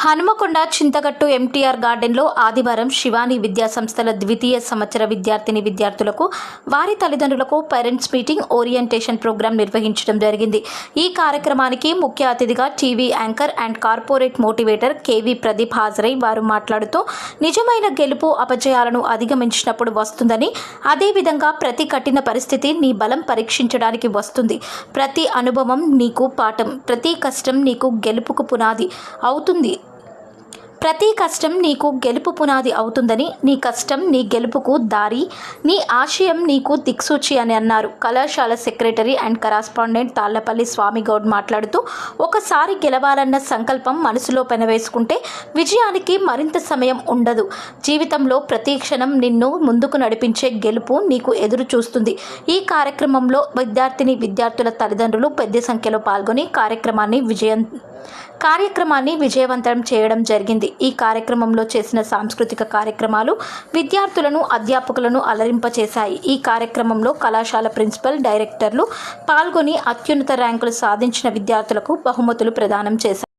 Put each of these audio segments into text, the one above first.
Hanumakonda Chintagattu MTR గార్డెన్లో ఆదివారం శివాని విద్యా సంస్థల ద్వితీయ సంవత్సర విద్యార్థులకు వారి తల్లిదండ్రులకు పేరెంట్స్ మీటింగ్ ఓరియంటేషన్ ప్రోగ్రాం నిర్వహించడం జరిగింది. ఈ కార్యక్రమానికి ముఖ్య అతిథిగా TV anchor and corporate motivator KV Pradeep హాజరై వారు మాట్లాడుతూ నిజమైన గెలుపు అపజయాలను అధిగమించినప్పుడు వస్తుందని, అదేవిధంగా ప్రతి కఠిన పరిస్థితి నీ బలం పరీక్షించడానికి వస్తుంది. ప్రతి అనుభవం నీకు పాఠం, ప్రతి కష్టం నీకు గెలుపుకు పునాది అవుతుంది. ప్రతి కష్టం నీకు గెలుపు పునాది అవుతుందని, నీ కష్టం నీ గెలుపుకు దారి, నీ ఆశయం నీకు దిక్సూచి అని అన్నారు. కళాశాల సెక్రటరీ అండ్ కరాస్పాండెంట్ తాళ్లపల్లి స్వామిగౌడ్ మాట్లాడుతూ, ఒకసారి గెలవాలన్న సంకల్పం మనసులో పెనవేసుకుంటే విజయానికి మరింత సమయం ఉండదు. జీవితంలో ప్రతి క్షణం నిన్ను ముందుకు నడిపించే గెలుపు నీకు ఎదురు చూస్తుంది. ఈ కార్యక్రమంలో విద్యార్థుల తల్లిదండ్రులు పెద్ద సంఖ్యలో పాల్గొని కార్యక్రమాన్ని విజయవంతం చేయడం జరిగింది. ఈ కార్యక్రమంలో చేసిన సాంస్కృతిక కార్యక్రమాలు విద్యార్థులను, అధ్యాపకులను అలరింపచేశాయి. ఈ కార్యక్రమంలో కళాశాల ప్రిన్సిపల్, డైరెక్టర్లు పాల్గొని అత్యున్నత ర్యాంకులు సాధించిన విద్యార్థులకు బహుమతులు ప్రదానం చేశారు.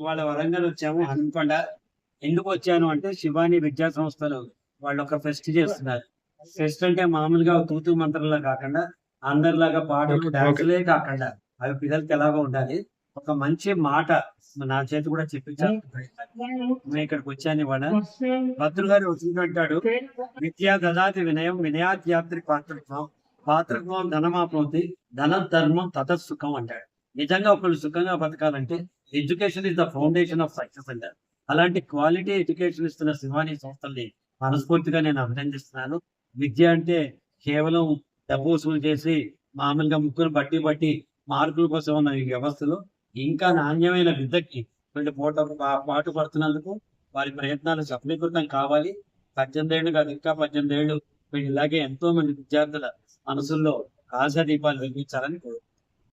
వాళ్ళ వరంగల్ వచ్చాము. హనుమకొండ ఎందుకు వచ్చాను అంటే శివాని విద్యా సంస్థలు వాళ్ళు ఒక ఫెస్ట్ చేస్తున్నారు. ఫెస్ట్ అంటే మామూలుగా తూతూ మంత్రంలా కాకుండా అందరిలాగా పాటలు, డాన్సులే కాకుండా అవి పిల్లలకి ఎలాగో ఉండాలి. ఒక మంచి మాట నా చేతి కూడా చెప్పించాను. నేను ఇక్కడికి వచ్చాను ఇవాళ. భద్రులు గారు వచ్చినట్టాడు, విద్యా దదాతి వినయం వినయాత్యాత్రి పాత్రత్వం ధనమాప్నోతి ధన ధర్మం తతసుఖం అంటాడు. నిజంగా ఒకళ్ళు సుఖంగా బతకాలంటే education is the foundation of success అంటారు. అలాంటి క్వాలిటీ ఎడ్యుకేషన్ ఇస్తున్న శివాని సంస్థల్ని మనస్ఫూర్తిగా నేను అభినందిస్తున్నాను. విద్య అంటే కేవలం డబ్బు వసూలు చేసి మామూలుగా ముక్కును బట్టి మార్కుల కోసం ఉన్న ఈ వ్యవస్థలో ఇంకా నాణ్యమైన విద్యకి వీళ్ళు పాటు పడుతున్నందుకు వారి ప్రయత్నాలు సఫలీకృతం కావాలి. 18 ఏళ్ళు కాదు, ఇంకా 18 ఏళ్ళు వీళ్ళు ఇలాగే ఎంతో మంది విద్యార్థుల మనసుల్లో ఆశా దీపాలు వెలిగించాలని కోరుకుంటున్నాను.